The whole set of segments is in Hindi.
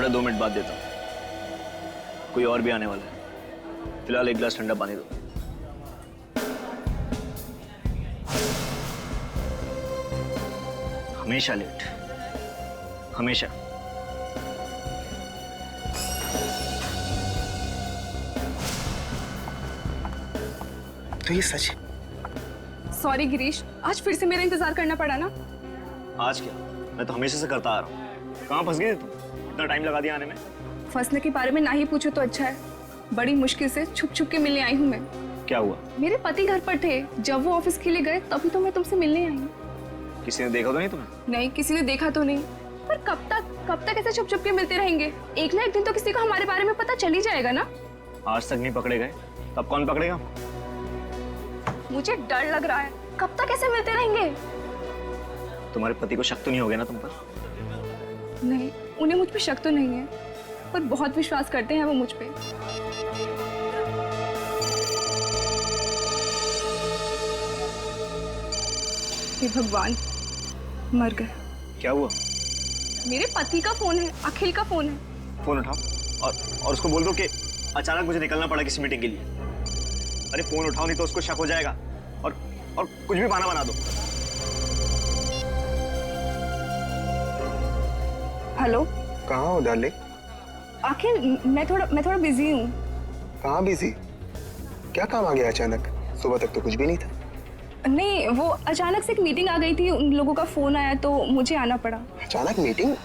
2.5 मिनट बाद देता हूँ, कोई और भी आने वाला है। फिलहाल एक गिलास ठंडा पानी दो। हमेशा लेट, हमेशा। तो ये सच है? सॉरी गिरीश, आज फिर से मेरा इंतजार करना पड़ा ना। आज क्या, मैं तो हमेशा से करता आ रहा हूँ। कहाँ फंस गई तुम, इतना टाइम लगा दिया आने में? फंसने के बारे में ना ही पूछो तो अच्छा है। बड़ी मुश्किल से छुप छुप के मिलने आई हूँ मैं। क्या हुआ? मेरे पति घर पर थे, जब वो ऑफिस के लिए गए तभी तो मैं तुमसे मिलने आई हूँ। किसी ने देखा तो नहीं तुम्हें? नहीं, किसी ने देखा तो नहीं, पर कब तक ऐसे छुप छुप के मिलते रहेंगे? एक ना एक दिन तो किसी को हमारे बारे में पता चल ही जाएगा ना। आज तक नहीं पकड़े गए, तब कौन पकड़ेगा? मुझे डर लग रहा है, कब तक ऐसे मिलते रहेंगे? तुम्हारे पति को शक तो नहीं हो गया ना तुम पर? नहीं, उन्हें मुझ पे शक तो नहीं है, पर बहुत विश्वास करते हैं वो मुझ पे। हे भगवान, मर गए। क्या हुआ? मेरे पति का फोन है, अखिल का फोन है। फोन उठाओ और उसको बोल दो कि अचानक मुझे निकलना पड़ा किसी मीटिंग के लिए। अरे फोन उठाओ, नहीं तो उसको शक हो जाएगा और कुछ भी बहाना बना दो। हेलो। कहाँ हो डार्लिंग? अखिल, मैं थोड़ा बिजी हूँ। कहाँ बिजी? क्या काम आ गया अचानक? सुबह तक तो कुछ भी नहीं था। नहीं, वो अचानक से एक मीटिंग आ गई थी, उन लोगों का फोन आया तो मुझे आना पड़ा। अचानक मीटिंग?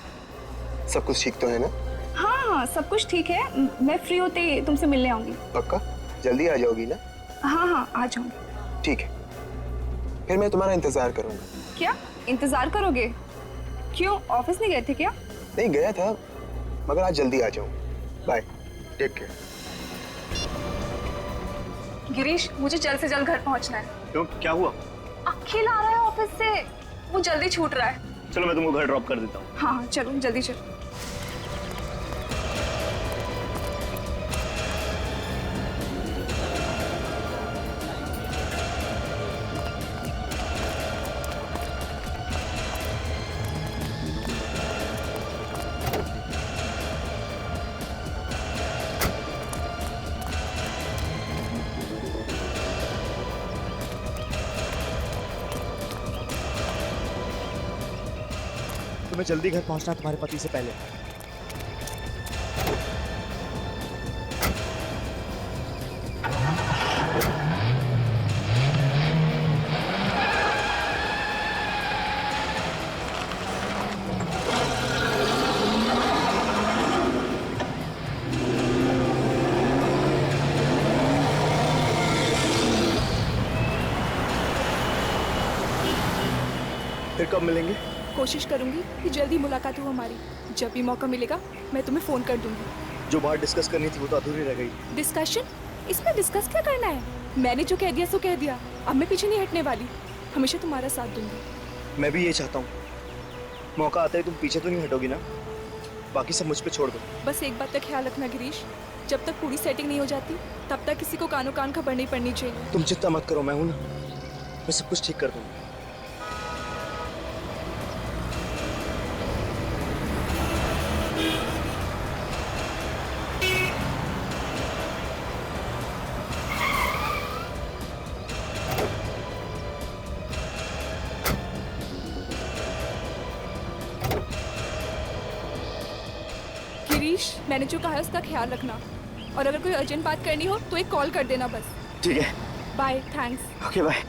सब कुछ ठीक तो है ना? हाँ, सब कुछ ठीक है। मैं फ्री होते तुमसे मिलने आऊंगी। पक्का? जल्दी आ जाओगी ना? हाँ, आ जाऊंगी। ठीक है, फिर मैं तुम्हारा इंतजार करूंगा। क्या इंतजार करोगे? क्यों, ऑफिस नहीं गए थे क्या? नहीं गया था, मगर आज जल्दी आ जाऊँ। Bye, take care. गिरीश, मुझे जल्द से जल्द घर पहुंचना है। क्यों, क्या हुआ? अखिल आ रहा है ऑफिस से, वो जल्दी छूट रहा है। चलो मैं तुमको घर ड्रॉप कर देता हूँ। हाँ, चलो जल्दी चलो। तुम्हें जल्दी घर पहुंचना तुम्हारे पति से पहले। फिर कब मिलेंगे? कोशिश करूंगी कि जल्दी मुलाकात हो हमारी। जब भी मौका मिलेगा मैं तुम्हें फोन कर दूंगी। जो बात डिस्कस करनी थी वो तो अधूरी रह गई। डिस्कशन? इसमें डिस्कस क्या करना है? मैंने जो कह दिया सो कह दिया, अब मैं पीछे नहीं हटने वाली। हमेशा तुम्हारा साथ दूंगी। मैं भी ये चाहता हूँ, मौका आता है तुम पीछे तो नहीं हटोगी ना? बाकी सब मुझ पे छोड़ दो। बस एक बात का ख्याल रखना गिरीश, जब तक पूरी सेटिंग नहीं हो जाती तब तक किसी को कानो कान खबर नहीं पड़नी चाहिए। तुम चिंता मत करो, मैं हूं ना, मैं सब कुछ ठीक कर दूंगा। गिरीश, मैंने जो कहा है उसका ख्याल रखना, और अगर कोई अर्जेंट बात करनी हो तो एक कॉल कर देना बस। ठीक है। Bye, thanks. Okay bye.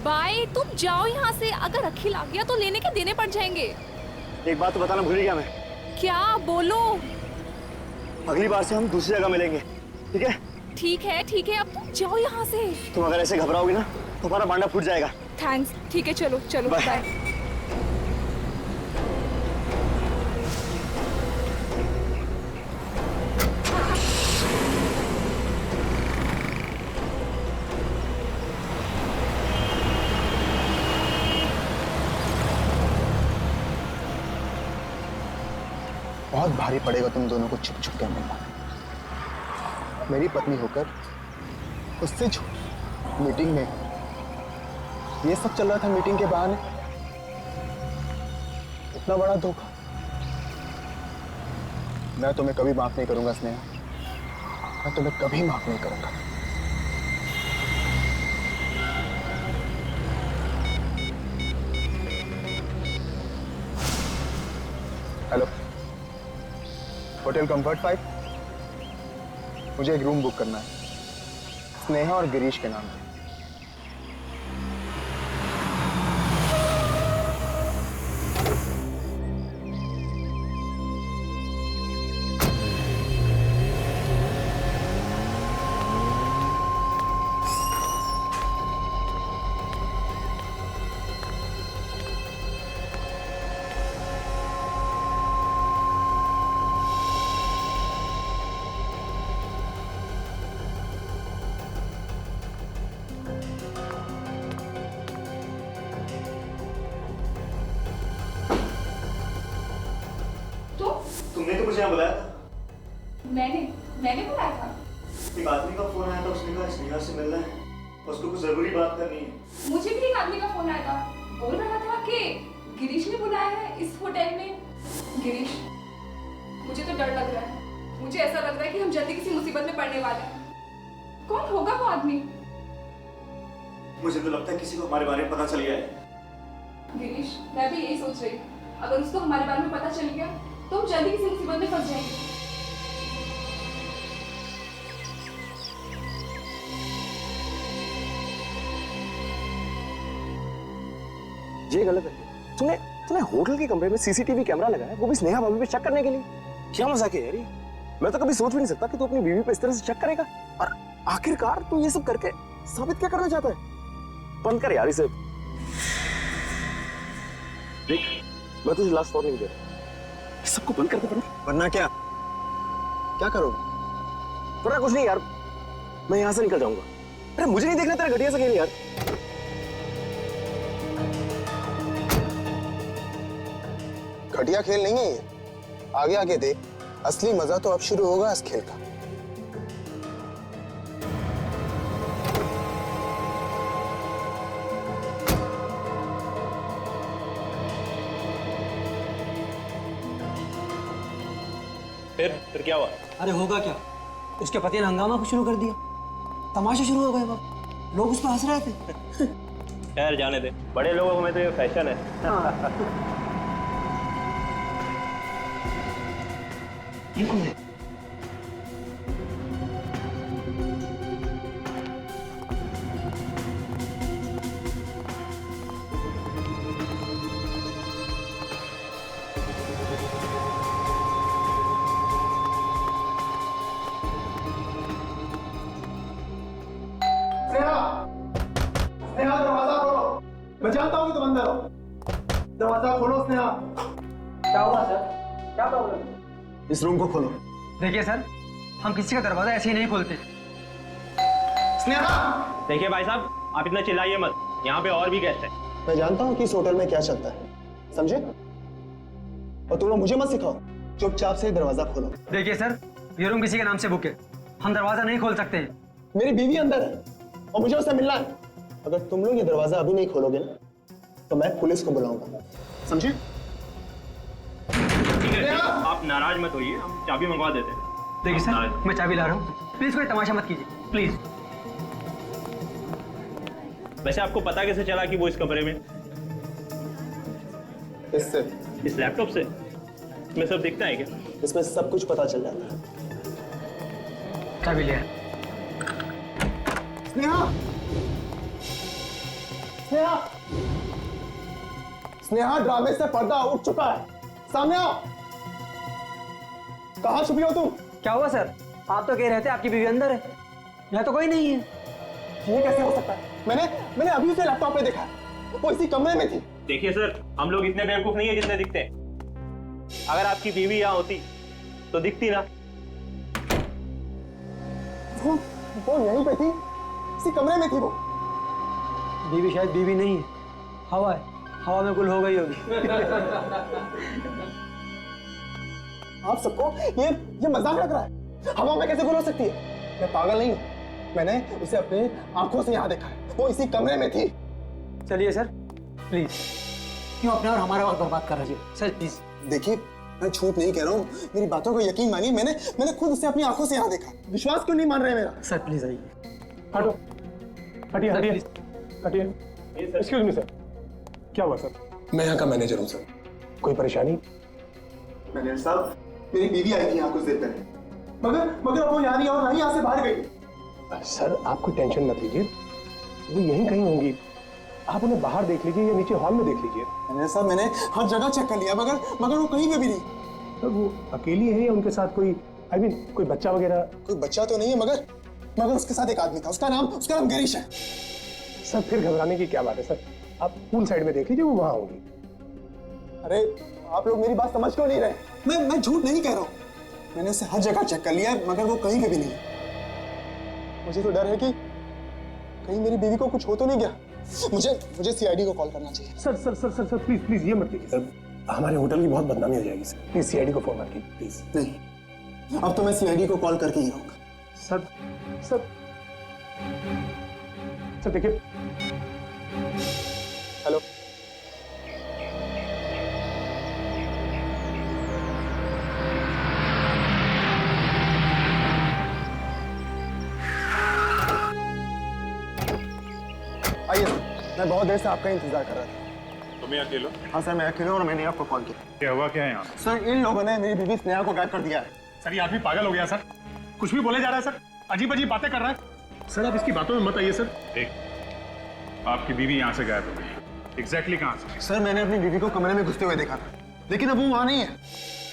Bye, तुम जाओ यहाँ से। अगर अखिल आ गया तो लेने के देने पड़ जाएंगे। एक बात तो बताना भूल गया मैं। क्या? बोलो। अगली बार से हम दूसरी जगह मिलेंगे, ठीक है? ठीक है, अब तुम जाओ यहाँ से। तुम अगर ऐसे घबराओगी ना तो हमारा बांडा फूट जाएगा। थैंक्स, ठीक है, चलो चलो, बाय। बाय। बहुत भारी पड़ेगा तुम दोनों को छुप छुप के मिलना। मेरी पत्नी होकर उससे मीटिंग में ये सब चल रहा था, मीटिंग के बहाने इतना बड़ा धोखा। मैं तुम्हें कभी माफ नहीं करूंगा स्नेहा, मैं तुम्हें कभी माफ नहीं करूंगा। हेलो, होटल कंफर्ट 5, मुझे एक रूम बुक करना है स्नेहा और गिरीश के नाम पे। तुमने तो मुझे यहाँ बुलाया था। मैंने बुलाया था। एक आदमी का फोन आया था, उसने कहा स्नेहा से मिलना है, उसको कुछ जरूरी बात करनी है। मुझे भी एक आदमी का फोन आया था, बोल रहा था कि गिरीश ने बुलाया है इस होटल में। गिरीश, मुझे तो डर लग रहा है। मुझे ऐसा लग रहा है कि हम जल्दी किसी मुसीबत में पड़ने वाले हैं। कौन होगा वो आदमी? मुझे तो लगता है किसी को हमारे बारे में पता चल गया है। गिरीश, मैं भी यही सोच रही हूँ। अगर उसको हमारे बारे में पता चल गया तो हम जल्दी किसी मुसीबत में फंस जाएंगे। ये गलत है। तूने होटल के कमरे में सीसीटीवी कैमरा लगाया है, वो भी स्नेहा भाभी पे शक करने के लिए। क्या मजाक है यार ये? मैं तो कभी सोच भी नहीं सकता कि तू अपनी बीवी पे इस तरह से शक करेगा। और आखिरकार तू ये सब करके साबित क्या करना चाहता है? बंद कर यार इसे। देख, मैं तुझे लास्ट वार्निंग दे रहा हूं, सबको बंद कर दे। वरना क्या करोगे? वरना कुछ नहीं यार, मैं यहां से निकल जाऊंगा। अरे मुझे नहीं देखना तेरा घटिया सा खेल यार। घटिया खेल नहीं है ये, आगे आगे देख, असली मजा तो अब शुरू होगा इस खेल का। फिर क्या हुआ? अरे होगा क्या, उसके पति ने हंगामा को शुरू कर दिया। तमाशा शुरू हो गया, बाप लोग उस पर हंस रहे थे। खैर जाने दे, बड़े लोगों में तो ये फैशन है। ये कौन है? स्नेहा, दरवाजा खोलो। मैं जानता हूँ कि तुम अंदर हो। दरवाजा खोलो स्नेहा। क्या हुआ सर? क्या प्रॉब्लम? इस रूम को खोलो। देखिए सर, हम किसी का दरवाजा ऐसे ही नहीं खोलते। स्नेहा! देखिए भाई साहब, आप इतना चिल्लाइए मत, यहाँ पे और भी गेस्ट हैं। मैं जानता हूँ कि इस होटल में क्या चलता है, समझे? और तुम लोग मुझे मत सिखाओ, चुपचाप से दरवाजा खोलो। देखिए सर, ये रूम किसी के नाम से बुक है, हम दरवाजा नहीं खोल सकते हैं। मेरी बीवी अंदर है और मुझे उससे मिलना है। अगर तुम लोग ये दरवाजा अभी नहीं खोलोगे ना, तो मैं पुलिस को बुलाऊंगा, समझे? ठीक है, आप नाराज मत होइए, हम चाबी मंगवा देते हैं। देखिए सर, मैं चाबी ला रहा हूँ, प्लीज कोई तमाशा मत कीजिए, प्लीज। वैसे आपको पता कैसे चला कि वो इस कमरे में? इससे, इस लैपटॉप से? इसमें सब दिखता है क्या? इसमें सब कुछ पता चल जाता है। चाबी ले। स्नेहा! स्नेहा! स्नेहा, ड्रामे से पर्दा उठ चुका है, सामने आओ। कहाँ छुपी हो तुम? क्या हुआ सर? आप तो कह रहे थे आपकी बीवी अंदर है, यहाँ तो कोई नहीं है। ये कैसे हो सकता है? मैंने अभी उसे लैपटॉप पे देखा, वो इसी कमरे में थी। देखिए सर, हम लोग इतने बेवकूफ नहीं है जितने दिखते हैं। अगर आपकी बीवी यहाँ होती तो दिखती ना। वो यहीं पे थी, इसी कमरे में थी वो। बीवी शायद बीवी नहीं है, हवा है, हवा में गुल हो गई होगी। आप सबको ये मजाक लग रहा है? हवा में कैसे गुल हो सकती है? मैं पागल नहीं हूँ, मैंने उसे अपनी आंखों से यहाँ देखा है, वो इसी कमरे में थी। चलिए सर, प्लीज, क्यों अपना और हमारा वक्त बर्बाद कर रहे हो सर? प्लीज देखिए, मैं झूठ नहीं कह रहा हूँ, मेरी बातों को यकीन मानिए, मैंने खुद उसे अपनी आंखों से यहाँ देखा। विश्वास क्यों नहीं मान रहे मेरा? सर प्लीज आइए। हटो, हटिए हटिए हटिए। एक्सक्यूज मी सर, क्या हुआ सर? मैं यहाँ का मैनेजर हूँ सर। कोई परेशानी? मैनेजर साहब, मेरी बीवी आई थी यहाँ कुछ देर पहले, मगर वो यहाँ नहीं और ना ही यहाँ से बाहर गई। सर आप कोई टेंशन मत लीजिए, वो यहीं कहीं होंगी। आप उन्हें बाहर देख लीजिए या नीचे हॉल में देख लीजिए। मैनेजर साहब, मैंने हर जगह चेक कर लिया, मगर वो कहीं पे भी नहीं। सर वो अकेली है या उनके साथ कोई कोई बच्चा वगैरह? कोई बच्चा तो नहीं है, मगर उसके साथ एक आदमी था, उसका नाम गिरीश है। सर फिर घबराने की क्या बात है सर, आप पूल साइड में देख लीजिए, वो वहां होंगी। अरे आप लोग मेरी बात समझ क्यों नहीं रहे? मैं झूठ नहीं कह रहा हूँ, मैंने उसे हर जगह चेक कर लिया है, मगर वो कहीं पे भी नहीं। मुझे तो डर है कि कहीं मेरी बीवी को कुछ हो तो नहीं गया। मुझे सीआईडी को कॉल करना चाहिए। Sir sir sir sir sir please ये मत कीजिए सर, हमारे होटल की बहुत बदनामी हो जाएगी सर। प्लीज सीआईडी को फोन मत कीजिए प्लीज। नहीं, अब तो मैं सीआईडी को कॉल करके ही रहूंगा। सर सर सर देखिए। हेलो, आइए सर, मैं बहुत देर से आपका इंतजार कर रहा था। तुम्हें अकेलो? हाँ सर, मैं अकेला हूँ और मैंने आपको कॉल किया। क्या हुआ क्या है यहाँ? सर इन लोगों ने मेरी बीवी स्नेहा को गायब कर दिया है। सर ये आदमी पागल हो गया सर, कुछ भी बोले जा रहा है सर, अजीब अजीब बातें कर रहा है सर। आप इसकी बातों में मत आइए सर। देख, आपकी बीवी यहाँ से गायब हो गई। एग्जैक्टली कहाँ से? सर मैंने अपनी बीवी को कमरे में घुसते हुए देखा था, लेकिन अब वो वहाँ नहीं है।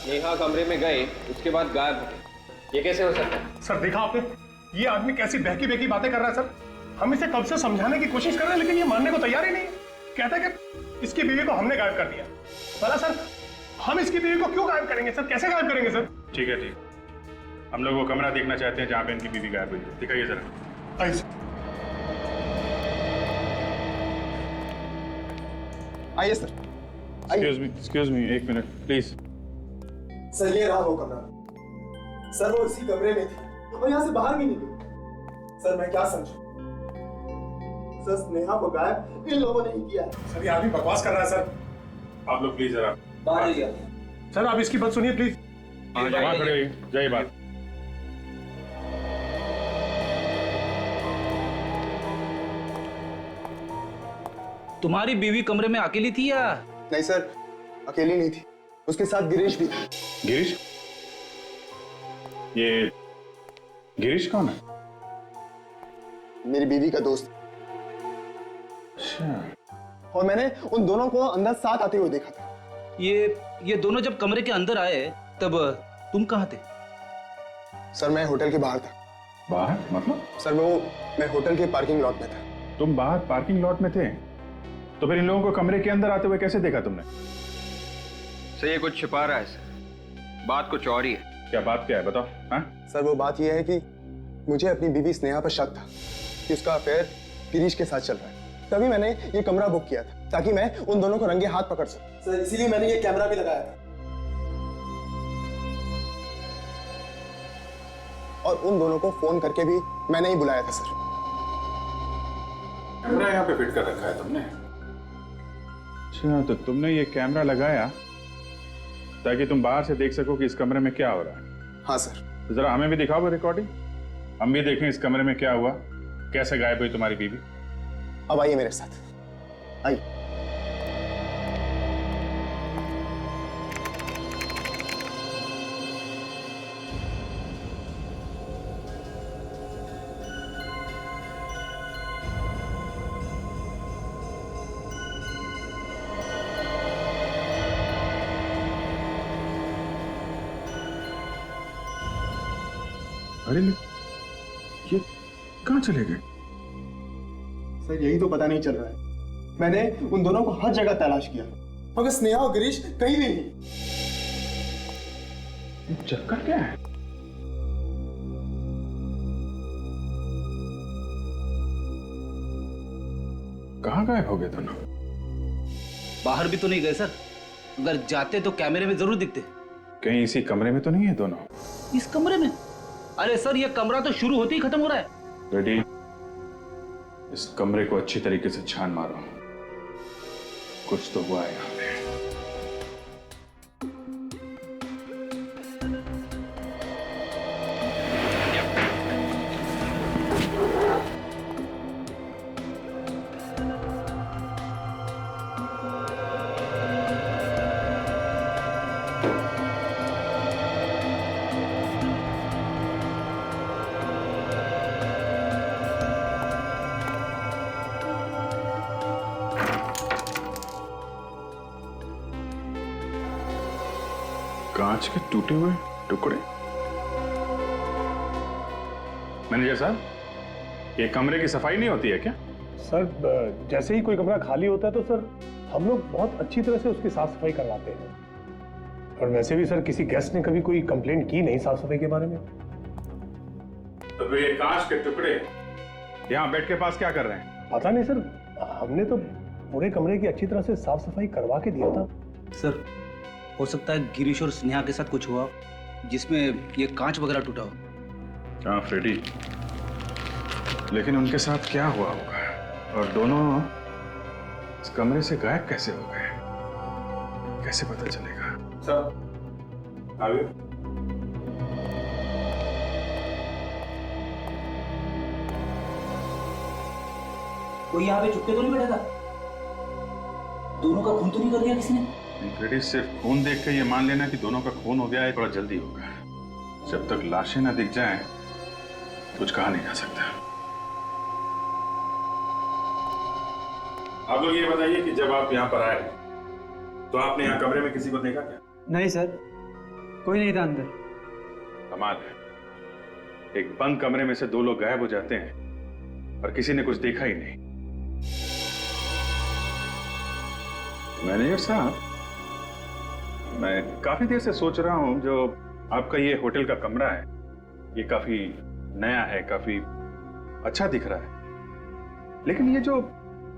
नेहा कमरे में गए, उसके बाद गायब हो गए, ये कैसे हो सकता है? सर देखा आपने, ये आदमी कैसी बहकी बहकी बातें कर रहा है सर। हम इसे कब से समझाने की कोशिश कर रहे हैं, लेकिन ये मानने को तैयार ही नहीं है। कहता है कि इसकी बीवी को हमने गायब कर दिया। भला सर, हम इसकी बीवी को क्यों गायब करेंगे सर? कैसे गायब करेंगे सर? ठीक है ठीक, हम लोग वो कमरा देखना चाहते हैं जहाँ पे इनकी बीवी गायब हुई है। दिखाइए जरा। आइए सर। आइए सर। एक्सक्यूज मी, एक मिनट प्लीज। सर ये रहा वो कमरा। सर वो इसी कमरे में थी और यहाँ से बाहर भी नहीं गई। सर मैं क्या समझूं? सर स्नेहा को गायब इन लोगों ने ही किया। सर ये आदमी बकवास कर रहा है सर। आप लोग प्लीज जरा बाहर आइए। सर आप इसकी बात सुनिए प्लीज। वहाँ खड़े होइए, जाइए बात। तुम्हारी बीवी कमरे में अकेली थी या? नहीं सर, अकेली नहीं थी, उसके साथ गिरीश भी था। गिरीश? ये गिरीश कौन है? मेरी बीवी का दोस्त। और मैंने उन दोनों को अंदर साथ आते हुए देखा था। ये दोनों जब कमरे के अंदर आए तब तुम कहाँ थे? सर मैं होटल के बाहर था। बाहर मतलब? सर मैं होटल के पार्किंग लॉट में था। तुम बाहर पार्किंग लॉट में थे, तो फिर इन लोगों को कमरे के अंदर आते हुए कैसे देखा तुमने? सर ये कुछ छिपा रहा है सर, बात कुछ और ही है। क्या बात क्या है बताओ। हाँ सर वो बात यह है कि मुझे अपनी बीवी स्नेहा पर शक था कि उसका अफेयर गिरीश के साथ चल रहा है। तभी मैंने ये कमरा बुक किया था ताकि मैं उन दोनों को रंगे हाथ पकड़ सकूं। सर इसीलिए मैंने ये कैमरा भी लगाया था और उन दोनों को फोन करके भी मैंने ही बुलाया था। सर कैमरा यहाँ पे फिट कर रखा है तुमने? अच्छा, तो तुमने ये कैमरा लगाया ताकि तुम बाहर से देख सको कि इस कमरे में क्या हो रहा है? हाँ सर। तो जरा हमें भी दिखाओ वो रिकॉर्डिंग, हम भी देखें इस कमरे में क्या हुआ, कैसे गायब हुई तुम्हारी बीवी। अब आइए मेरे साथ, आइए। अरे ये कहाँ चले गए? सर यही तो पता नहीं चल रहा है। मैंने उन दोनों को हर जगह तलाश किया मगर स्नेहा और गिरीश कहीं भी नहीं। चक्कर क्या है? कहाँ गायब हो गए दोनों? बाहर भी तो नहीं गए सर, अगर जाते तो कैमरे में जरूर दिखते। कहीं इसी कमरे में तो नहीं है दोनों? इस कमरे में? अरे सर ये कमरा तो शुरू होते ही खत्म हो रहा है। रेडी, इस कमरे को अच्छी तरीके से छान मारो, कुछ तो हुआ है यहाँ पे। कांच के टूटे हुए टुकड़े। मैनेजर साहब, ये कमरे की सफाई नहीं होती है क्या? सर जैसे ही कोई कमरा खाली होता है तो सर हम लोग बहुत अच्छी तरह से उसकी साफ सफाई करवाते हैं। और वैसे भी सर किसी गेस्ट ने कभी कोई कंप्लेंट की नहीं साफ सफाई के बारे में। तो फिर ये कांच के टुकड़े यहाँ बेड के पास क्या कर रहे हैं? पता नहीं सर, हमने तो पूरे कमरे की अच्छी तरह से साफ सफाई करवा के दिया था। सर हो सकता है गिरीश और स्नेहा के साथ कुछ हुआ जिसमें ये कांच वगैरह टूटा हो। हाँ फ्रेडी, लेकिन उनके साथ क्या हुआ होगा और दोनों इस कमरे से गायब कैसे हो गए, कैसे पता चलेगा? सर आगे। कोई यहाँ पे चुपके तो नहीं बैठा था? दोनों का खून तो नहीं कर दिया किसी ने? फ्रेडी, सिर्फ खून देख के ये मान लेना कि दोनों का खून हो गया है थोड़ा जल्दी होगा। जब तक लाशें ना दिख जाएं, कुछ कहा नहीं जा सकता। आप लोग ये बताइए कि जब आप यहाँ पर आए तो आपने यहाँ कमरे में किसी को देखा क्या? नहीं सर, कोई नहीं था अंदर। कमाल है, एक बंद कमरे में से दो लोग गायब हो जाते हैं और किसी ने कुछ देखा ही नहीं। मैनेजर साहब, मैं काफी देर से सोच रहा हूं, जो आपका ये होटल का कमरा है ये काफी नया है, काफी अच्छा दिख रहा है, लेकिन ये जो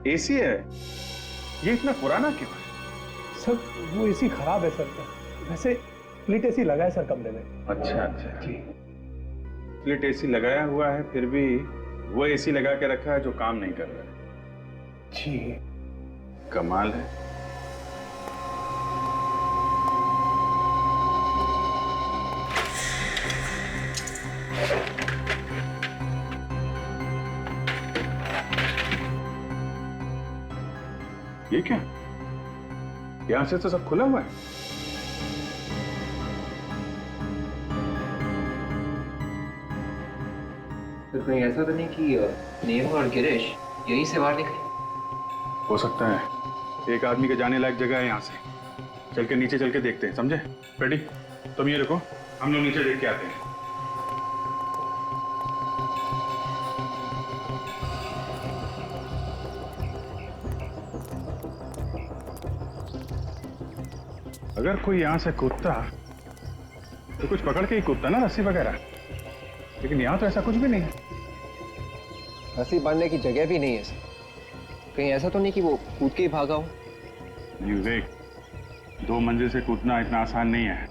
एसी है ये इतना पुराना क्यों है? सर वो एसी खराब है सर, वैसे स्प्लिट एसी लगा है सर कमरे में। अच्छा अच्छा जी, स्प्लिट एसी लगाया हुआ है, फिर भी वो एसी लगा के रखा है जो काम नहीं कर रहा है। जी कमाल है। ये क्या, यहां से तो सब खुला हुआ है। तो कहीं ऐसा तो नहीं कि नेहा और गिरीश यहीं से बाहर निकले? हो सकता है, एक आदमी के जाने लायक जगह है यहाँ से। चल के नीचे चल के देखते हैं, समझे? रेडी, तुम ये रुको, हम लोग नीचे देख के आते हैं। अगर कोई यहाँ से कूदता तो कुछ पकड़ के ही कूदता ना, रस्सी वगैरह, लेकिन यहाँ तो ऐसा कुछ भी नहीं है। रस्सी बांधने की जगह भी नहीं है सर। कहीं ऐसा तो नहीं कि वो कूद के ही भागा हो? विवेक, 2 मंजिल से कूदना इतना आसान नहीं है,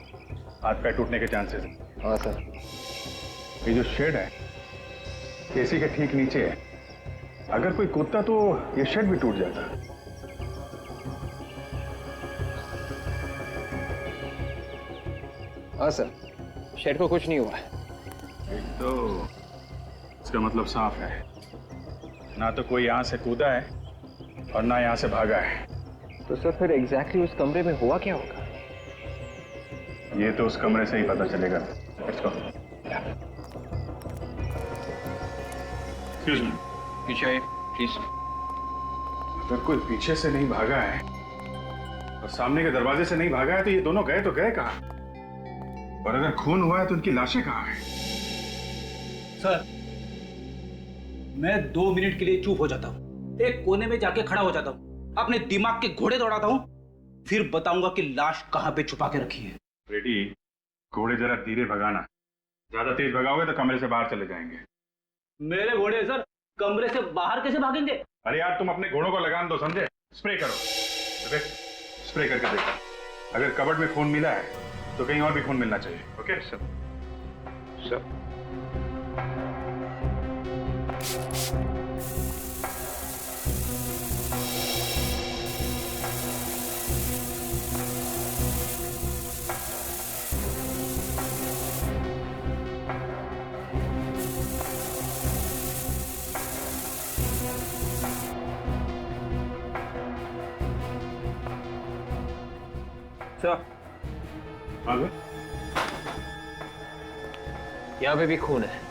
हाथ पैर टूटने के चांसेस हैं। हाँ सर। ये जो शेड है एसी के ठीक नीचे है, अगर कोई कूदता तो ये शेड भी टूट जाता। हाँ सर, शेड को कुछ नहीं हुआ है। एक तो इसका मतलब साफ है, ना तो कोई यहाँ से कूदा है और ना यहाँ से भागा है। तो सर फिर एग्जैक्टली उस कमरे में हुआ क्या होगा? ये तो उस कमरे से ही पता चलेगा। Let's go. Excuse me. पीछे आइए प्लीज। अगर कोई पीछे से नहीं भागा है और सामने के दरवाजे से नहीं भागा है तो ये दोनों गए तो गए कहाँ? और अगर खून हुआ है तो उनकी लाशें कहाँ हैं? सर मैं 2 मिनट के लिए चुप हो जाता हूँ, एक कोने में जाके खड़ा हो जाता हूँ, अपने दिमाग के घोड़े दौड़ाता हूँ, फिर बताऊंगा कि लाश कहाँ पे छुपा के रखी है। रेडी, घोड़े जरा धीरे भगाना, ज्यादा तेज भगाओगे तो कमरे से बाहर चले जाएंगे। मेरे घोड़े सर कमरे से बाहर कैसे भागेंगे? अरे यार तुम अपने घोड़ों को लगान दो, समझे? स्प्रे करो, ओके? स्प्रे करके देखो, अगर कबर्ड में खून मिला है तो कहीं और भी खून मिलना चाहिए। Okay sir? सर आगे यहाँ पे भी खून है।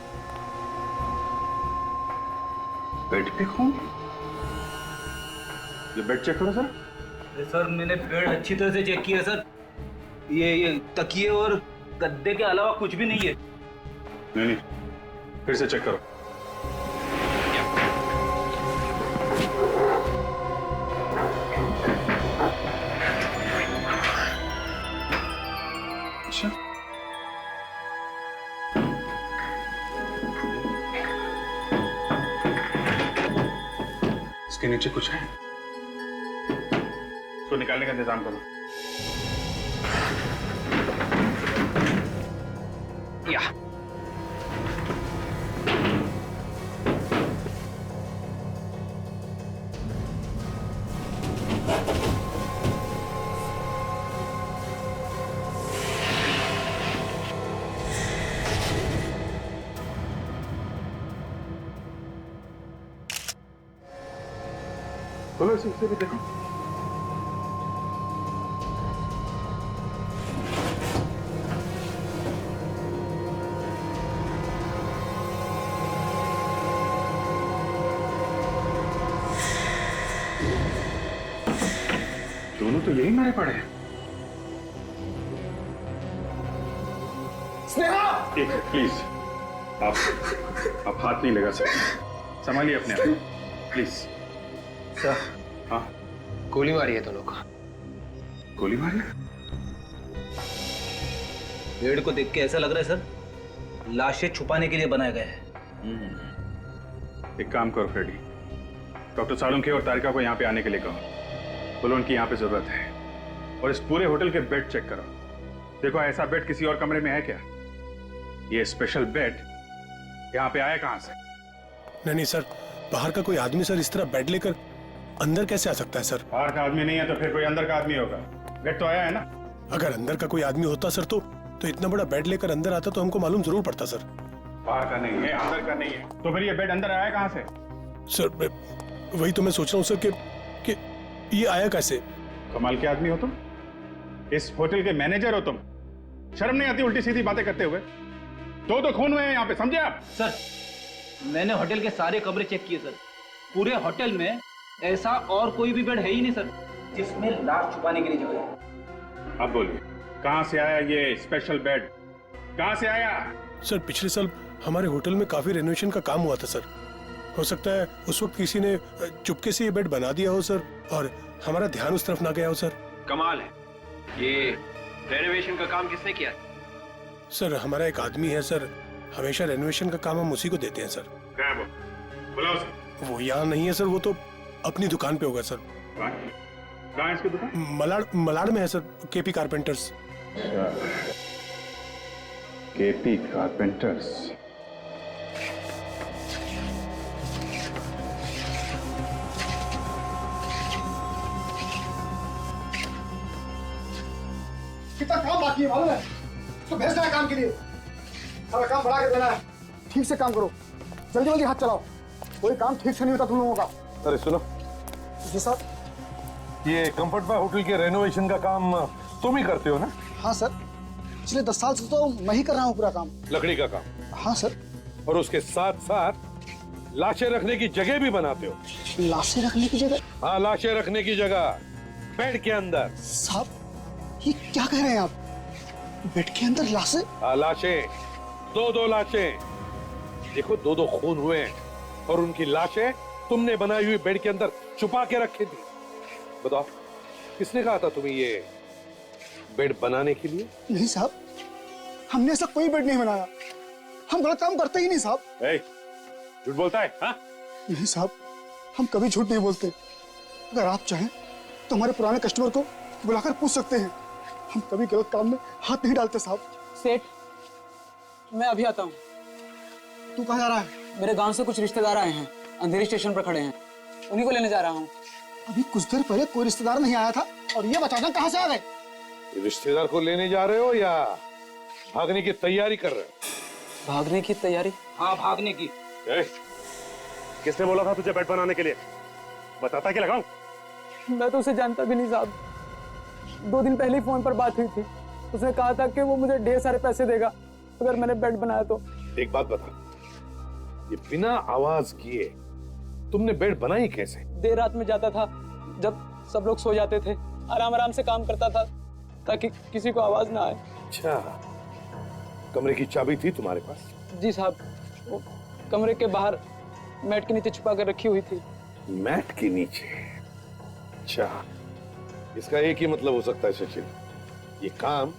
बेड पे खून? ये बेड चेक करो सर। सर मैंने बेड अच्छी तरह से चेक किया सर, ये तकिए और गद्दे के अलावा कुछ भी नहीं है। नहीं, फिर से चेक करो। अच्छा, इसके नीचे कुछ है, इसको निकालने का इंतजाम करो। या बोलो, इसे भी देखो। दोनों तो यही मारे पड़े हैं। स्नेहा! एक मिनट प्लीज, आप हाथ नहीं लगा सकते, संभालिए अपने आप प्लीज। सर, हाँ, गोली मारी है दोनों को। गोली मारी? पेड़ को देख के ऐसा लग रहा है सर, लाशें छुपाने के लिए बनाया गया है। एक काम करो फ्रेडी, डॉक्टर सालुंखे और तारिका को यहाँ पे आने के लिए कहो। बोलो उनकी यहाँ पे जरूरत है, और इस पूरे होटल के बेड चेक करो। देखो ऐसा बेड किसी और कमरे में है क्या? ये स्पेशल बेड यहाँ पे आया कहाँ से? नहीं सर, बाहर का कोई आदमी सर इस तरह बेड लेकर अंदर कैसे आ सकता है सर? बाहर का आदमी नहीं है तो फिर कोई अंदर का आदमी होगा। बेड तो आया है ना? अगर अंदर का कोई आदमी होता सर तो इतना बड़ा बेड लेकर अंदर आता तो हमको मालूम जरूर पड़ता सर। बाहर का नहीं है, अंदर का नहीं है, तो फिर ये बेड अंदर आया कहाँ से? सर वही तो मैं सोच रहा हूँ सर कि ये आया कैसे? कमाल के आदमी हो तुम, इस होटल के मैनेजर हो तुम। शर्म नहीं आती उल्टी सीधी बातें करते हुए? दो खून हुए हैं यहाँ पे, समझे आप? सर, मैंने होटल के सारे कमरे चेक किए सर, पूरे होटल में ऐसा और कोई भी बेड है ही नहीं सर जिसमें लाश छुपाने के लिए जगह है। अब बोलिए, कहाँ से आया ये स्पेशल बेड? कहाँ से आया? सर पिछले साल हमारे होटल में काफी रेनोवेशन का काम हुआ था सर। हो सकता है उस वक्त किसी ने चुपके से ये बेड बना दिया हो सर, और हमारा ध्यान उस तरफ ना गया हो सर। कमाल है, ये रेनोवेशन का काम किसने किया? सर हमारा एक आदमी है सर, हमेशा रेनोवेशन का काम हम उसी को देते हैं सर। क्या है वो? बुलाओ उसे। वो यहाँ नहीं है सर, वो तो अपनी दुकान पे होगा सर। कहाँ है इसकी दुकान? मलाड में है sir, KP carpenters. KP carpenters. कितना काम बाकी है मालूम है? तो भेजना है काम के लिए, सारा काम बढ़ा के देना है। ठीक से काम करो, जल्दी जल्दी हाथ चलाओ, कोई काम ठीक से नहीं होता तुम लोगों का। अरे सुनो जी सर। ये कंफर्ट बाय होटल के रेनोवेशन का काम तुम ही करते हो ना? हाँ सर, पिछले 10 साल से तो मैं ही कर रहा हूँ पूरा काम। लकड़ी का काम? हाँ सर। और उसके साथ साथ लाशें रखने की जगह भी बनाते हो? लाशें रखने की जगह? हाँ, लाशें रखने की जगह बेड के अंदर। साहब ये क्या कह रहे हैं आप? बेड के अंदर लाशें? हाँ, लाशें, दो लाशें। देखो, दो खून हुए हैं और उनकी लाशें तुमने बनाई हुई बेड के अंदर छुपा के रखी थी। बताओ, किसने कहा था तुम्हें ये बेड बनाने के लिए? नहीं साहब, हमने ऐसा कोई बेड नहीं बनाया, हम गलत काम करते ही नहीं साहब। झूठ बोलता है? हाँ? नहीं साहब, हम कभी झूठ नहीं बोलते। अगर आप चाहें तो हमारे पुराने कस्टमर को बुलाकर पूछ सकते हैं, हम कभी गलत काम में हाथ नहीं डालते साहब। सेठ, मैं अभी आता हूँ। तू कहाँ जा रहा है? मेरे गांव से कुछ रिश्तेदार आए हैं, अंधेरी स्टेशन पर खड़े हैं, उन्हीं को लेने जा रहा हूँ। अभी कुछ देर पहले कोई रिश्तेदार नहीं आया था और ये अचानक कहाँ से आ गए? रिश्तेदार को लेने जा रहे हो या भागने की तैयारी कर रहे हो? भागने की तैयारी? हाँ, भागने की। किसने बोला था तुझे बेड बनाने के लिए? बताता क्या लगाऊं? मैं तो उसे जानता भी नहीं साहब, 2 दिन पहले ही फोन पर बात हुई थी। उसने कहा था कि वो मुझे ढेर सारे पैसे देगा अगर मैंने बेड बनाया तो। एक बात बता, ये बिना आवाज किए तुमने बेड बनाई कैसे? देर रात में जाता था, जब सब लोग सो जाते थे, आराम आराम से काम करता था, ताकि किसी को आवाज ना आए। अच्छा, कमरे की चाबी थी तुम्हारे पास? जी साहब, वो कमरे के बाहर मैट के नीचे छुपा कर रखी हुई थी। मैट के नीचे? अच्छा, इसका एक ही मतलब हो सकता है सचिन, ये काम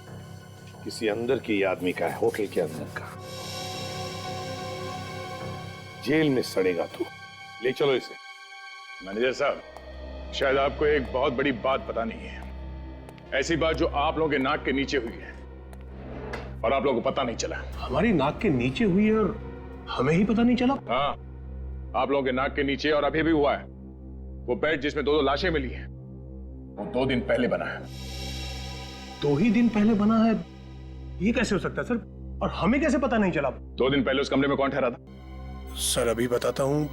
किसी अंदर के आदमी का है, होटल के अंदर का। जेल में सड़ेगा तू, ले चलो इसे। मैनेजर साहब, शायद आपको एक बहुत बड़ी बात पता नहीं है। ऐसी बात जो आप लोगों के नाक के नीचे हुई है और आप लोगों को पता नहीं चला। हमारी नाक के नीचे हुई है और हमें ही पता नहीं चला? हाँ, आप लोगों के नाक के नीचे और अभी भी हुआ है। वो बेड जिसमें 2 लाशें मिली हैं, वो 2 दिन पहले बना है। 2 ही दिन पहले बना है? ये कैसे हो सकता है सर? और हमें कैसे पता नहीं चला? 2 दिन पहले उस कमरे में कौन ठहरा था? सर अभी बताता हूँ।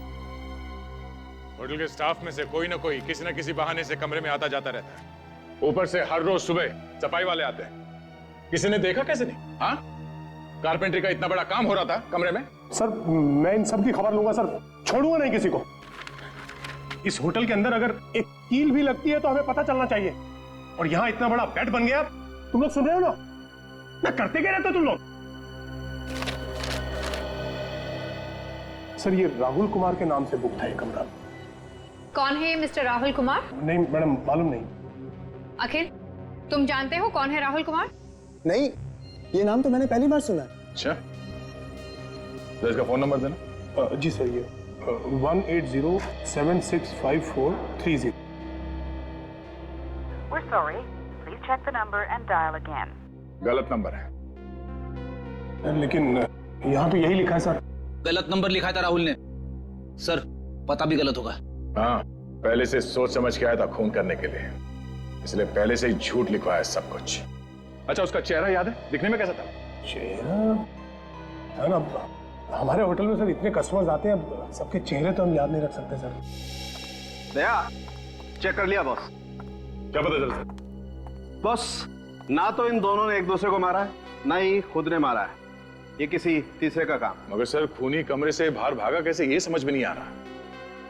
होटल के स्टाफ में से कोई ना कोई किसी न किसी बहाने से कमरे में आता जाता रहता है। ऊपर से हर रोज सुबह सफाई वाले आते हैं। किसी ने देखा कैसे नहीं? हाँ, कारपेंटरी का इतना बड़ा काम हो रहा था कमरे में। सर मैं इन सब की खबर लूंगा सर, छोड़ूंगा नहीं किसी को। इस होटल के अंदर अगर एक कील भी लगती है तो हमें पता चलना चाहिए। और यहाँ इतना बड़ा बेड बन गया, तुम लोग सुन रहे हो ना? ना करते क्या रहते हो तुम लोग? सर ये राहुल कुमार के नाम से बुक था ये कमरा। कौन है ये मिस्टर राहुल कुमार? नहीं मैडम, मालूम नहीं। अखिल, तुम जानते हो कौन है राहुल कुमार? नहीं, ये नाम तो मैंने पहली बार सुना है। अच्छा, तो इसका फोन नंबर देना। जी सर, ये 180765430। We're sorry. Please check the number and dial again. गलत नंबर है। लेकिन यहाँ तो यही लिखा है सर। गलत नंबर लिखा था राहुल ने। सर पता भी गलत होगा। हाँ, पहले से सोच समझ के आया था खून करने के लिए, इसलिए पहले से ही झूठ लिखवाया सब कुछ। अच्छा, उसका चेहरा याद है? दिखने में कैसा था? चेहरा था ना, हमारे होटल में सर इतने कस्टमर्स आते हैं, सबके चेहरे तो हम याद नहीं रख सकते सर। दया, चेक कर लिया बॉस? क्या पता चल सर? बॉस, ना तो इन दोनों ने एक दूसरे को मारा है, ना ही खुद ने मारा है। ये किसी तीसरे का काम। मगर सर खूनी कमरे से बाहर भागा कैसे, ये समझ में नहीं आ रहा।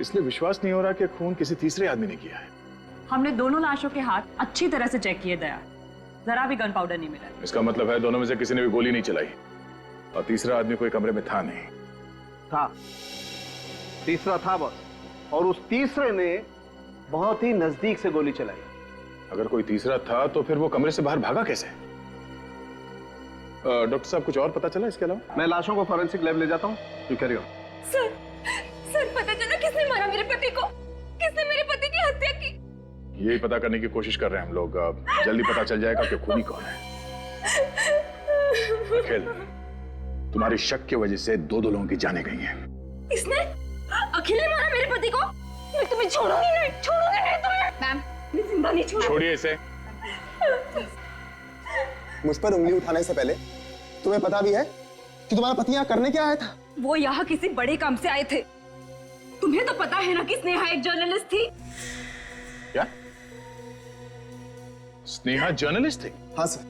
इसलिए विश्वास नहीं हो रहा कि खून किसी तीसरे आदमी ने किया है। हमने दोनों लाशों के हाथ अच्छी तरह से चेक किए दया, जरा भी गन पाउडर नहीं मिला। इसका मतलब है दोनों में से किसी ने भी गोली नहीं चलाई और तीसरा आदमी कोई कमरे में था नहीं। था, तीसरा था बॉस, और उस तीसरे ने बहुत ही नजदीक से गोली चलाई। अगर कोई तीसरा था तो फिर वो कमरे से बाहर भागा कैसे? डॉक्टर साहब, कुछ और पता चला इसके अलावा? मैं लाशों को फॉरेंसिक लैब ले जाता हूँ। You carry on. सर पता चला किसने मारा मेरे पति को? किसने मेरे पति की हत्या की? यही पता करने की कोशिश कर रहे हैं हम लोग। जल्दी पता चल जाएगा कि खूनी कौन है। अखिल, तुम्हारी शक की वजह से 2 लोगों की जानें गई हैं। इसने? अखिल ने मारा मेरे पति को? मैं तुम्हें छोड़ूंगी नहीं, छोड़ूंगी नहीं तुम्हें। मैम, मैं जिंदा नहीं छोड़ूंगी। छोड़िए इसे। मुझ पर उंगली उठाने से पहले तुम्हें पता भी है कि तुम्हारा पति यहाँ करने क्या आया था? वो यहाँ किसी बड़े काम से आए थे। तुम्हें तो पता है ना कि स्नेहा एक जर्नलिस्ट थी। क्या? स्नेहा जर्नलिस्ट थी? हाँ सर।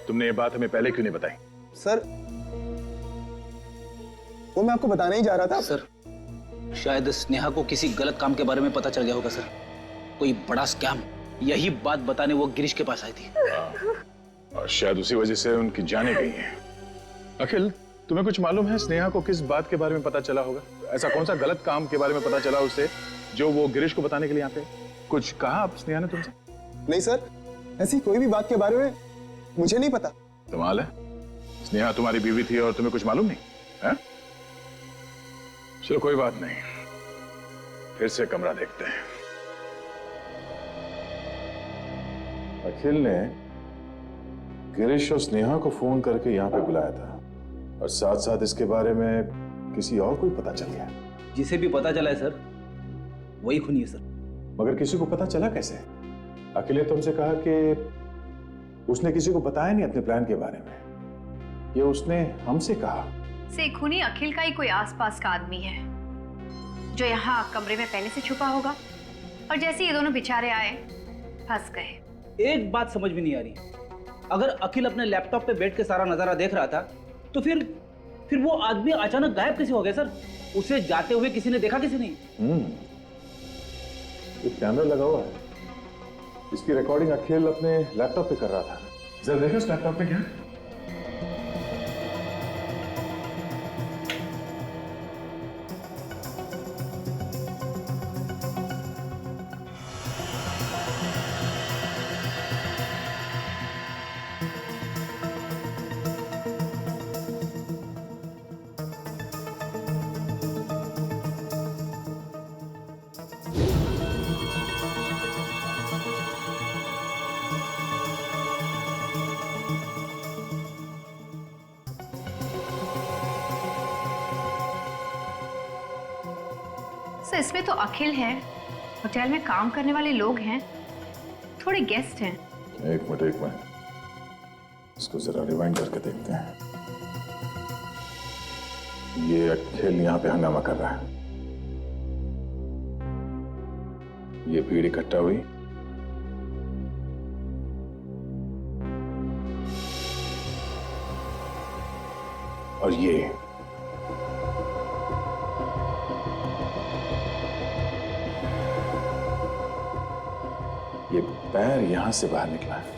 तुमने ये बात हमें पहले क्यों नहीं बताई? सर वो मैं आपको बताने ही जा रहा था। सर शायद स्नेहा को किसी गलत काम के बारे में पता चल गया होगा सर, कोई बड़ा स्कैम। यही बात बताने वो गिरीश के पास आई थी। और शायद उसी वजह से उनकी जानें गई हैं। अखिल, तुम्हें कुछ मालूम है स्नेहा को किस बात के बारे में पता चला होगा? ऐसा कौन सा गलत काम के बारे में पता चला उसे जो वो गिरीश को बताने के लिए यहाँ पे? कुछ कहा आप स्नेहा ने तुमसे? नहीं सर, ऐसी कोई भी बात के बारे में मुझे नहीं पता। कमाल है, स्नेहा तुम्हारी बीवी थी और तुम्हें कुछ मालूम नहीं है? चलो कोई बात नहीं, फिर से कमरा देखते हैं। अखिल ने गिरीश और स्नेहा को फोन करके यहाँ पे बुलाया था और साथ साथ इसके बारे में किसी और को पता चल गया। जिसे भी पता चला है सर, वही खूनी है सर। मगर किसी को पता चला कैसे? अखिल ने तुमसे कहा कि उसने किसी को बताया नहीं अपने प्लान के बारे में, ये उसने हमसे कहा। से खूनी अखिल का ही कोई आसपास का आदमी है जो यहाँ कमरे में पहले से छुपा होगा, और जैसे ये दोनों बेचारे आए फंस गए। एक बात समझ में नहीं आ रही, अगर अखिल अपने लैपटॉप पे बैठ के सारा नजारा देख रहा था तो फिर वो आदमी अचानक गायब कैसे हो गया सर? उसे जाते हुए किसी ने देखा, किसी नहीं? ये कैमरा लगा हुआ है, इसकी रिकॉर्डिंग अखिल अपने लैपटॉप पे कर रहा था। जरा देखो उस लैपटॉप पे क्या है। सर इसमें तो अखिल है, होटल में काम करने वाले लोग हैं, थोड़े गेस्ट हैं। एक मिनट इसको जरा रिवाइंड करके देखते हैं। ये अखिल यहाँ पे हंगामा कर रहा है, ये भीड़ इकट्ठा हुई, और ये पैर यहां से बाहर निकला है।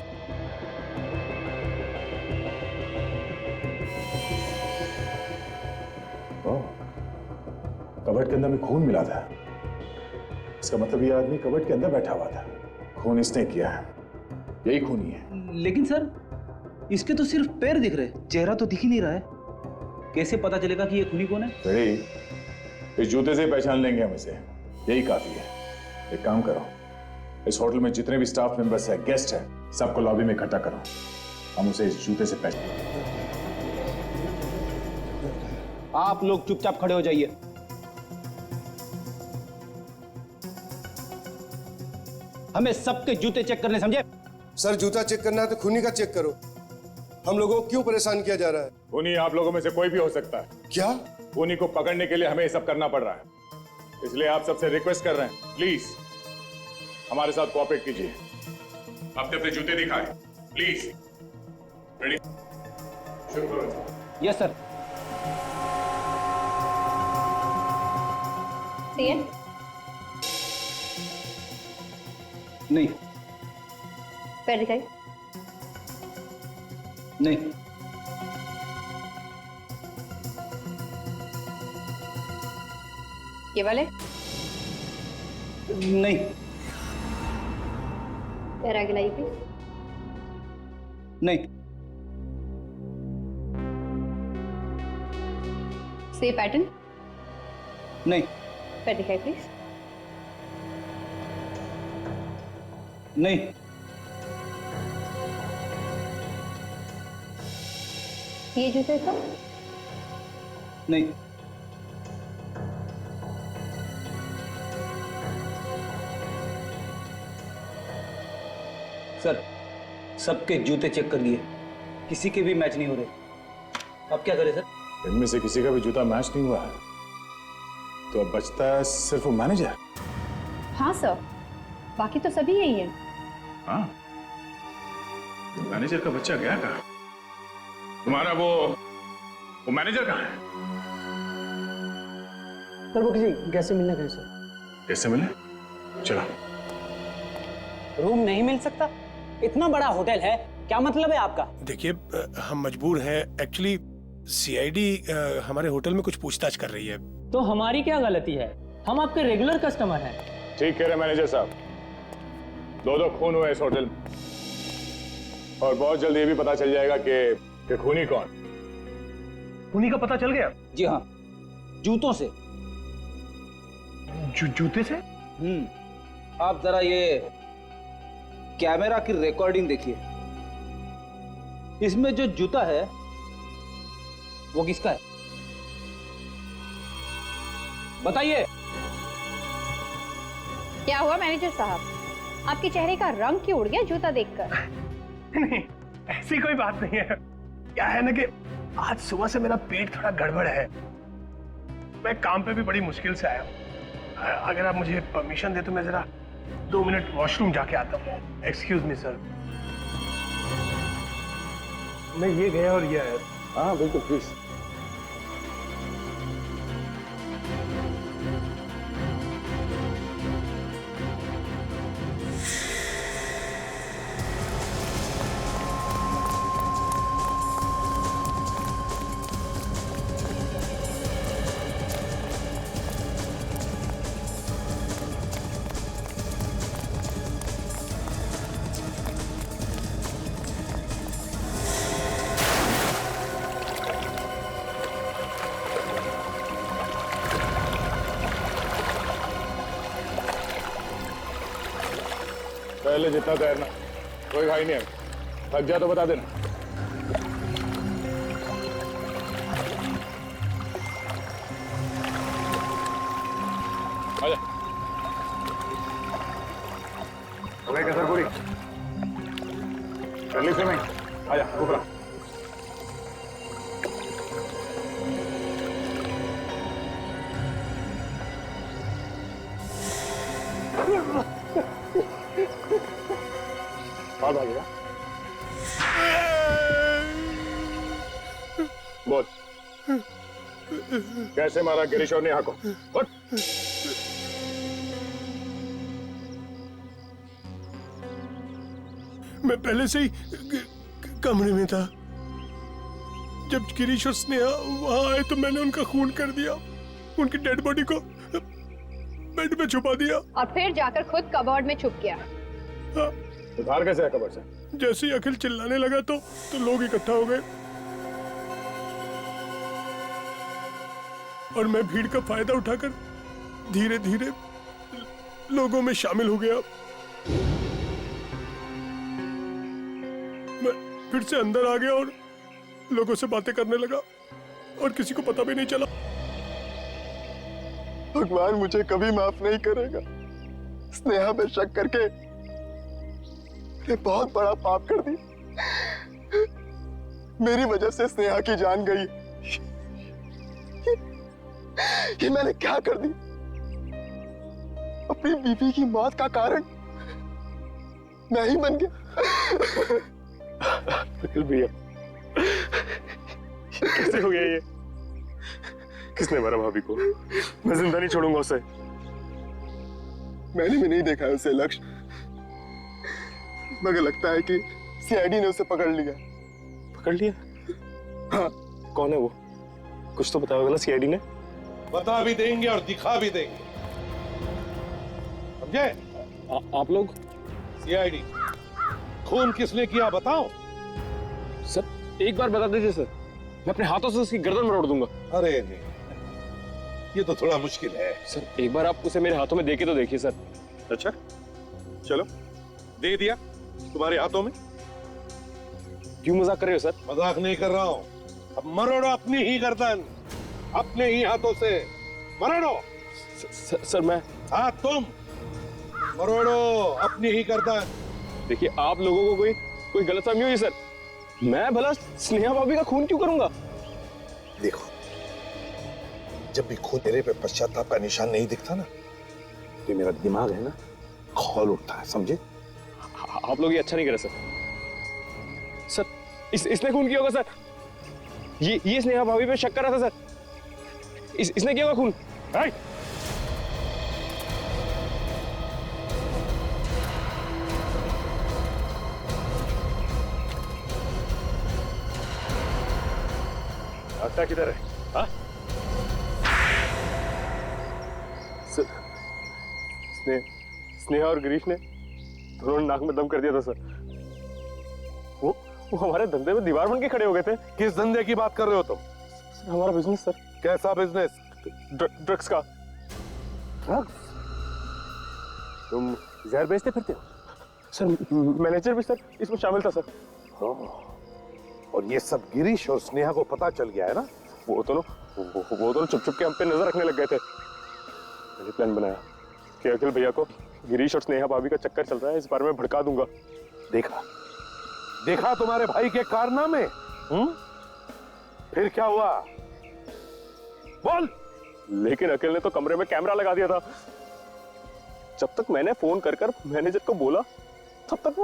ओह, कबर्ड के अंदर में खून मिला था। इसका मतलब ये आदमी कबर्ड के अंदर बैठा हुआ था, खून इसने किया है, यही खूनी है। लेकिन सर इसके तो सिर्फ पैर दिख रहे, चेहरा तो दिख ही नहीं रहा है। कैसे पता चलेगा कि ये खूनी कौन है? इस जूते से पहचान लेंगे हम इसे, यही काफी है। एक काम करो, इस होटल में जितने भी स्टाफ मेंबर्स हैं, गेस्ट हैं, सबको लॉबी में इकट्ठा करो, हम उसे इस जूते से पहचान। आप लोग चुपचाप खड़े हो जाइए। हमें सबके जूते चेक करने, समझे? सर जूता चेक करना है तो खूनी का चेक करो। हम लोगों को क्यों परेशान किया जा रहा है? खूनी आप लोगों में से कोई भी हो सकता है। क्या? खूनी को पकड़ने के लिए हमें ये सब करना पड़ रहा है, इसलिए आप सबसे रिक्वेस्ट कर रहे हैं, प्लीज हमारे साथ कोऑपरेट कीजिए। अपने अपने जूते दिखाएं, प्लीज। रेडी? शुरू करो। Yes sir. नहीं। पैर दिखाइए। नहीं। ये वाले? नहीं। पैर आगे लाइए प्लीज। नहीं। Same pattern? नहीं। पैर दिखाइए प्लीज। नहीं। ये जूते का? नहीं। सर सबके जूते चेक कर लिए, किसी के भी मैच नहीं हो रहे। अब क्या करें सर? इनमें से किसी का भी जूता मैच नहीं हुआ है, तो अब बचता है सिर्फ वो मैनेजर। हाँ सर, बाकी तो सभी यही है। हाँ, मैनेजर का बच्चा गया कहाँ? तुम्हारा वो मैनेजर कहाँ है? सर वो किसी गेस्ट से मिलने गए सर। कैसे मिले? चलो। रूम नहीं मिल सकता? इतना बड़ा होटल है, क्या मतलब है आपका? देखिए हम मजबूर हैं, एक्चुअली सीआईडी हमारे होटल में कुछ पूछताछ कर रही है। तो हमारी क्या गलती है? हम आपके रेगुलर कस्टमर हैं। ठीक कह रहे मैनेजर साहब, दो खून हुए इस होटल में, और बहुत जल्द ये भी पता चल जाएगा कि खूनी कौन। खूनी का पता चल गया? जी हाँ, जूतों से। जूते से? आप जरा ये कैमरा की रिकॉर्डिंग देखिए, इसमें जो जूता है वो किसका है? बताइए। क्या हुआ मैनेजर साहब, आपके चेहरे का रंग क्यों उड़ गया जूता देखकर? नहीं, ऐसी कोई बात नहीं है। क्या है ना कि आज सुबह से मेरा पेट थोड़ा गड़बड़ है, मैं काम पे भी बड़ी मुश्किल से आया हूँ। अगर आप मुझे परमिशन दे तो मैं जरा 2 मिनट वॉशरूम जाके आता हूँ। Excuse me sir. मैं ये गया और ये आया। हाँ बिल्कुल, प्लीज। ले जितना तैरना, कोई घाई नहीं है। थक जा तो बता देना। आजा। अरे कसर पूरी चलिए स्विमिंग, आजा ऊपर। कौन भागेगा? बोल, कैसे मारा गिरीश और नेहा को? उठ। मैं पहले से ही कमरे में था। जब गिरीश और स्नेहा वहां आए तो मैंने उनका खून कर दिया, उनकी डेड बॉडी को बेड में छुपा दिया और फिर जाकर खुद कबर्ड में छुप गया। बाहर कैसे है कबर्ड से? जैसे ही अखिल चिल्लाने लगा तो लोग इकट्ठा हो गए और मैं भीड़ का फायदा उठाकर धीरे धीरे लोगों में शामिल हो गया। मैं फिर से अंदर आ गया और लोगों से बातें करने लगा और किसी को पता भी नहीं चला। भगवान मुझे कभी माफ नहीं करेगा। स्नेहा पे शक करके मैंने बहुत बड़ा पाप कर दिया। मेरी वजह से स्नेहा की जान गई। ये मैंने क्या कर दी? अपनी बीवी की मौत का कारण मैं ही बन गया। अखिल भैया, कैसे हो गया ये? किसने मारा भाभी को? मैं जिंदा नहीं छोड़ूंगा उसे। मैंने भी नहीं देखा है उसे लक्ष्य, मगर लगता है कि सीआईडी ने उसे पकड़ लिया। पकड़ लिया? हाँ। कौन है वो? कुछ तो बताया होगा ना सीआईडी ने। बता भी देंगे और दिखा भी देंगे, समझे? आप लोग? सीआईडी। खून किसने किया बताओ? सर एक बार बता दीजिए सर, मैं अपने हाथों से उसकी गर्दन मरोड़ दूंगा। अरे नहीं, ये तो थोड़ा मुश्किल है। सर एक बार आप उसे मेरे हाथों में देके तो देखिए सर। अच्छा चलो, दे दिया तुम्हारे हाथों में। क्यों मजाक कर रहे हो सर? मजाक नहीं कर रहा हूं। अब मरोड़ो अपनी ही गर्दन, अपने ही हाथों से मरोड़ो। सर मैं। हाँ तुम मरोड़ो अपनी ही गर्दन। देखिए आप लोगों को कोई गलतफहमी हुई सर। मैं भला स्नेहा भाभी का खून क्यों करूंगा? देखो, जब भी खून तेरे पे पश्चाताप का निशान नहीं दिखता ना, तो मेरा दिमाग है ना खौल उठता है, समझे? आप लोग ये अच्छा नहीं करे सर। सर इसने खून किया होगा सर। ये स्नेहा भाभी पे शक कर रहा था सर। इसने किया होगा खून। रास्ता किधर है? हाँ? स्नेहा और गिरीश ने दोनों नाक में दम कर दिया था सर। वो हमारे धंधे में दीवार बन के खड़े हो गए थे। किस धंधे की बात कर रहे हो तुम? सर हमारा बिजनेस सर। कैसा बिजनेस? ड्रग्स का। ड्रग्स? तुम जहर बेचते फिरते हो? सर मैनेजर भी सर इसमें शामिल था सर। और ये सब गिरीश और स्नेहा को पता चल गया है ना? वो दोनों चुप चुप के हम पे नजर रखने लग गए थे। मैंने प्लान बनाया कि अखिल भैया को गिरीश और स्नेहा भाभी का चक्कर चल रहा है, इस बारे में भड़का दूंगा। देखा तुम्हारे भाई के कारनामे? फिर क्या हुआ? बोल। लेकिन अखिल ने तो कमरे में कैमरा लगा दिया था। जब तक मैंने फोन कर मैनेजर को बोला, तब तक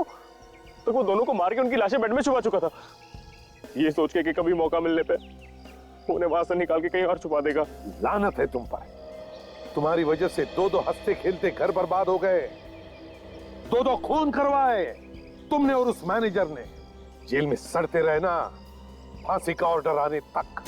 वो दोनों को मार के उनकी लाशें बेड में छुपा चुका था, ये सोच के कि कभी मौका मिलने पे उन्हें वहां से निकाल के कहीं और छुपा देगा। लानत है तुम पर। तुम्हारी वजह से दो हंसते खेलते घर बर्बाद हो गए, दो खून करवाए तुमने और उस मैनेजर ने। जेल में सड़ते रहना, फांसी का ऑर्डर आने तक।